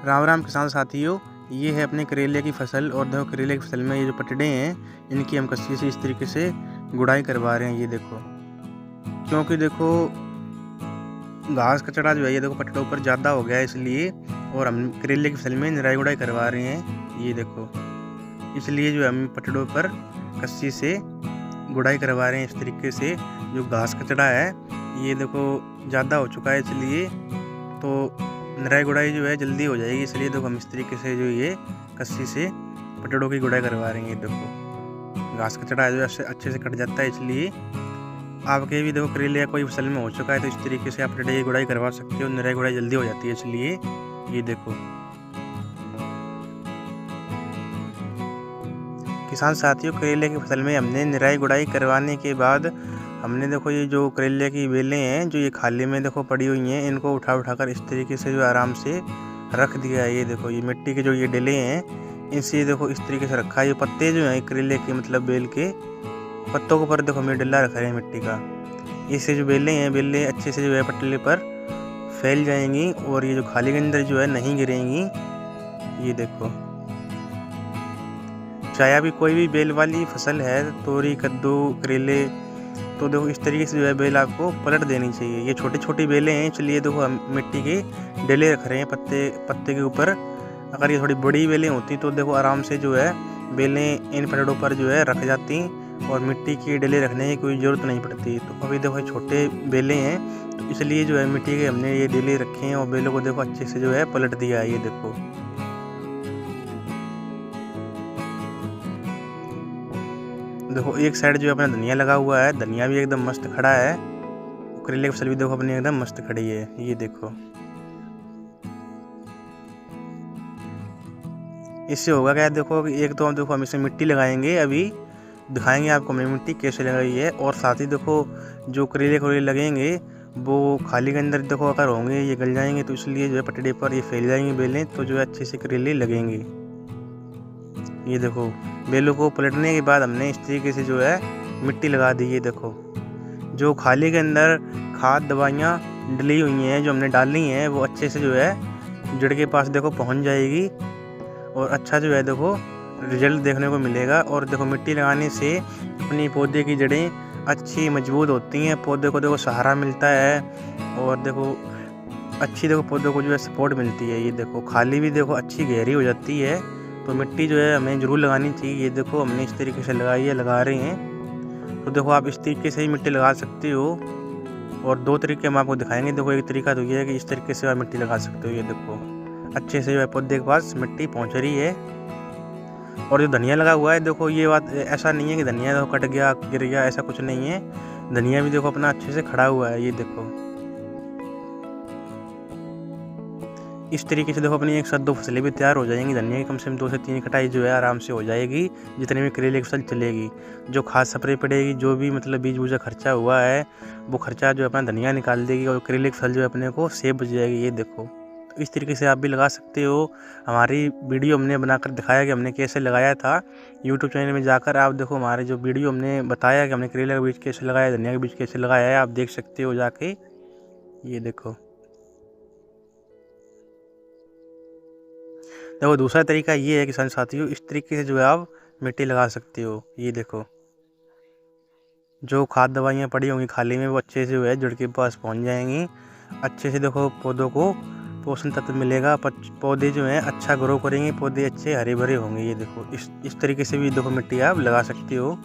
राम राम किसान साथियों, ये है अपने करेले की फसल। और देखो करेले की फसल में ये जो पटड़े हैं इनकी हम कस्सी से इस तरीके से गुड़ाई करवा रहे हैं। ये देखो, क्योंकि देखो घास कचड़ा जो है ये देखो पटड़ों पर ज़्यादा हो गया है, इसलिए। और हम करेले की फसल में निराई गुड़ाई करवा रहे हैं। ये देखो, इसलिए जो हम पटड़ों पर कस्सी से गुड़ाई करवा रहे हैं इस तरीके से। जो घास कचड़ा है ये देखो ज़्यादा हो चुका है, इसलिए तो निराई गुड़ाई जो है जल्दी हो जाएगी। इसलिए देखो हम इस तरीके से जो ये कस्सी से पटड़ों की गुड़ाई करवा रहे हैं। ये देखो घास कचड़ा जो है अच्छे से कट जाता है, इसलिए आपके भी देखो करेले या कोई फसल में हो चुका है तो इस तरीके से आप पटड़े की गुड़ाई करवा सकते हो। निराई गुड़ाई जल्दी हो जाती है, इसलिए। ये देखो किसान साथियों, करेले की फसल में हमने निराई गुड़ाई करवाने के बाद हमने देखो ये जो करेले की बेलें हैं जो ये खाली में देखो पड़ी हुई हैं, इनको उठाकर इस तरीके से जो आराम से रख दिया है। ये देखो ये मिट्टी के जो ये डेले हैं इनसे देखो इस तरीके से रखा है। ये पत्ते जो हैं करेले के मतलब बेल के पत्तों के ऊपर देखो मैं डल्ला रखा है मिट्टी का। इससे जो बेलें हैं बेलें अच्छे से जो है पटले पर फैल जाएंगी और ये जो खाली के अंदर जो है नहीं गिरेंगी। ये देखो, चाहे अभी कोई भी बेल वाली फसल है, तोरी कद्दू करेले, तो देखो इस तरीके से जो है बेल आपको पलट देनी चाहिए। ये छोटी छोटी बेलें हैं, इसलिए देखो हम मिट्टी के डेले रख रहे हैं पत्ते के ऊपर। अगर ये थोड़ी बड़ी बेलें होती तो देखो आराम से जो है बेलें इन पटड़ों पर जो है रख जाती और मिट्टी के डेले रखने की कोई ज़रूरत नहीं पड़ती। तो अभी देखो छोटे बेलें हैं तो इसलिए जो है मिट्टी के हमने ये डेले रखे हैं और बेलों को देखो अच्छे से जो है पलट दिया है। ये देखो एक साइड जो है अपना धनिया लगा हुआ है, धनिया भी एकदम मस्त खड़ा है। करेले की फसल भी देखो अपनी एकदम मस्त खड़ी है। ये देखो, इससे होगा क्या, देखो एक तो हम इसमें मिट्टी लगाएंगे, अभी दिखाएंगे आपको हमने मिट्टी कैसे लगाई है। और साथ ही देखो जो करेले लगेंगे वो खाली के अंदर देखो अगर होंगे ये गल जाएंगे, तो इसलिए जो है पटड़े पर ये फैल जाएंगे बेलें, तो जो है अच्छे से करेले लगेंगे। ये देखो बेलों को पलटने के बाद हमने इस तरीके से जो है मिट्टी लगा दी। ये देखो जो खाली के अंदर खाद दवाइयाँ डली हुई हैं जो हमने डाली हैं वो अच्छे से जो है जड़ के पास देखो पहुंच जाएगी और अच्छा जो है देखो रिजल्ट देखने को मिलेगा। और देखो मिट्टी लगाने से अपनी पौधे की जड़ें अच्छी मजबूत होती हैं, पौधे को देखो सहारा मिलता है और देखो अच्छी देखो पौधों को जो है सपोर्ट मिलती है। ये देखो खाली भी देखो अच्छी गहरी हो जाती है, तो मिट्टी जो है हमें ज़रूर लगानी चाहिए। ये देखो हमने इस तरीके से लगाई है, लगा रहे हैं। तो देखो आप इस तरीके से ही मिट्टी लगा सकते हो और दो तरीके हम आपको दिखाएंगे। देखो एक तरीका तो ये है कि इस तरीके से आप मिट्टी लगा सकते हो। ये देखो अच्छे से जो है पौधे के पास मिट्टी पहुंच रही है। और जो धनिया लगा हुआ है देखो ये बात ऐसा नहीं है कि धनिया देखो कट गया गिर गया, ऐसा कुछ नहीं है। धनिया भी देखो अपना अच्छे से खड़ा हुआ है। ये देखो इस तरीके से देखो अपनी एक साथ 2 फसलें भी तैयार हो जाएंगी। धनिया की कम से कम 2 से 3 कटाई जो है आराम से हो जाएगी, जितने भी करेले की फसल चलेगी। जो खाद स्प्रे पड़ेगी, जो भी मतलब बीज बूजा खर्चा हुआ है वो खर्चा जो अपना धनिया निकाल देगी और करेले की फसल जो है अपने को सेफ बच जाएगी। ये देखो तो इस तरीके से आप भी लगा सकते हो। हमारी वीडियो हमने बनाकर दिखाया कि हमने कैसे लगाया था। यूट्यूब चैनल में जाकर आप देखो हमारे जो वीडियो हमने बताया कि हमने करेले का बीज कैसे लगाया, धनिया का बीज कैसे लगाया है, आप देख सकते हो जाके। ये देखो दूसरा तरीका ये है किसान साथियों, इस तरीके से जो है आप मिट्टी लगा सकते हो। ये देखो जो खाद दवाइयाँ पड़ी होंगी खाली में वो अच्छे से जो है जड़ के पास पहुंच जाएंगी। अच्छे से देखो पौधों को पोषण तत्व मिलेगा, पौधे जो हैं अच्छा ग्रो करेंगे, पौधे अच्छे हरे भरे होंगे। ये देखो इस तरीके से भी देखो मिट्टी आप लगा सकते हो,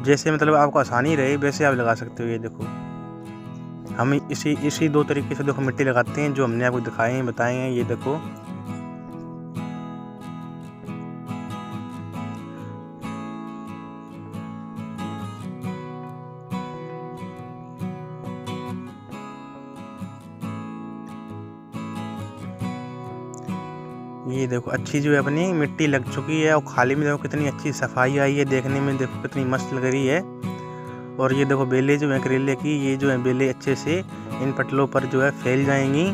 जैसे मतलब आपको आसानी रहे वैसे आप लगा सकते हो। ये देखो हम इसी 2 तरीके से देखो मिट्टी लगाते हैं जो हमने आपको दिखाए हैं बताए हैं। ये देखो ये देखो अच्छी जो है अपनी मिट्टी लग चुकी है और खाली में देखो कितनी अच्छी सफाई आई है, देखने में देखो कितनी मस्त लग रही है। और ये देखो बेलें जो है करेले की, ये जो है बेलें अच्छे से इन पटलों पर जो है फैल जाएंगी।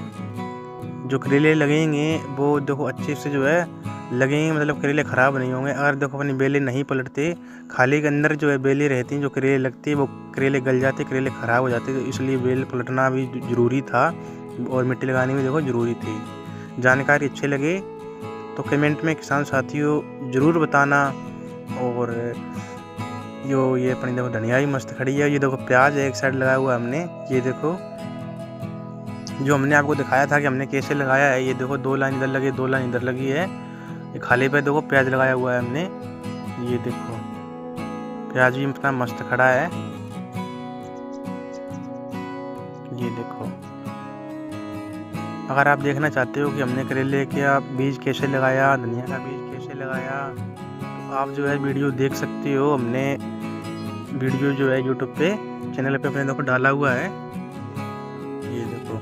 जो करेले लगेंगे वो देखो अच्छे से जो है लगेंगे, मतलब करेले ख़राब नहीं होंगे। अगर देखो अपनी बेलें नहीं पलटते, खाली के अंदर जो है बेलें रहती हैं, जो करेले लगती है वो करेले गल जाते, करेले ख़राब हो जाते, तो इसलिए बेल पलटना भी ज़रूरी था और मिट्टी लगानी भी देखो ज़रूरी थी। जानकारी अच्छे लगे तो कमेंट में किसान साथियों ज़रूर बताना। और ये अपनी देखो धनिया भी मस्त खड़ी है। ये देखो प्याज एक साइड लगाया हुआ है हमने। ये देखो जो हमने आपको दिखाया था कि हमने कैसे लगाया है, ये देखो 2 लाइन इधर लगी, 2 लाइन इधर लगी है। ये खाली पे देखो प्याज लगाया हुआ है हमने। ये देखो प्याज भी इतना मस्त खड़ा है। ये देखो अगर आप देखना चाहते हो कि हमने करेले का बीज कैसे लगाया, धनिया का बीज कैसे लगाया, तो आप जो है वीडियो देख सकते हो। हमने वीडियो जो है यूट्यूब पे चैनल पे अपने देखो डाला हुआ है। ये देखो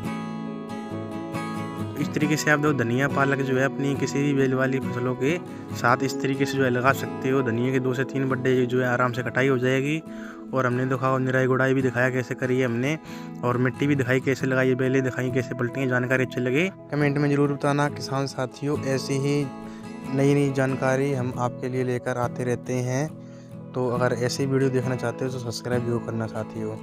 इस तरीके से आप देखो धनिया पालक जो है अपनी किसी भी बेल वाली फसलों के साथ इस तरीके से जो है लगा सकते हो। धनिया के 2 से 3 बड्डे जो है आराम से कटाई हो जाएगी। और हमने देखा निराई गुड़ाई भी दिखाया कैसे करी है हमने, और मिट्टी भी दिखाई कैसे लगाई है, बेलें दिखाई कैसे पलटी है। जानकारी अच्छी लगे कमेंट में ज़रूर बताना किसान साथियों। ऐसी ही नई नई जानकारी हम आपके लिए लेकर आते रहते हैं। तो अगर ऐसी वीडियो देखना चाहते हो तो सब्सक्राइब जरूर करना साथियों।